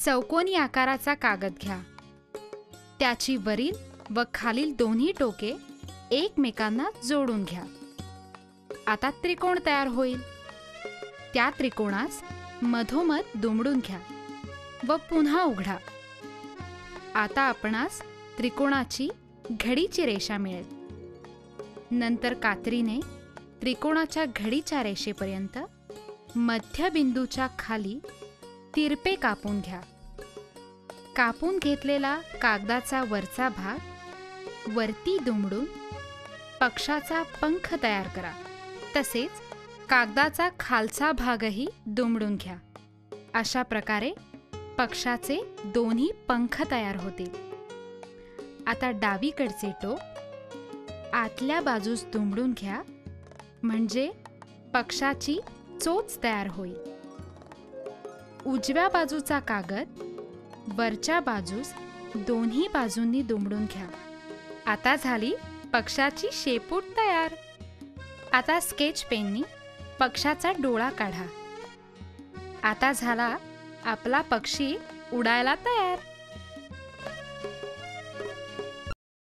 चौकोनी आकाराचा कागद घ्या. त्याची वरील व खालील दोन्ही टोके एकमेकांना जोडून घ्या. आता त्रिकोण तयार होईल. त्या त्रिकोणास मधोमध दुमडून घ्या व पुन्हा उघडा. आता आपणास त्रिकोणाची घडीची रेषा मिळेल. नंतर कात्रीने त्रिकोणाच्या घडीच्या रेषेपर्यंत मध्यबिंदूच्या खाली तिरपे कापून घ्या. कापून घेतलेला कागदाचा वरचा भाग वरती दुमडून पक्षाचा पंख तयार करा. तसेच कागदाचा खालचा भागही दुमडून घ्या. अशा प्रकारे पक्षाचे दोन्ही पंख तयार होतील. आता डावीकडचे टोक आतल्या बाजूस दुमडून घ्या, म्हणजे पक्षाची चोच तयार होईल. उजव्या बाजूचा कागद वरच्या बाजूस दोन्ही बाजूंनी दुमडून घ्या. आता झाली पक्षाची शेपूट तयार. आता स्केच पेननी पक्षाचा डोळा काढा. आता झाला आपला पक्षी उडायला तयार.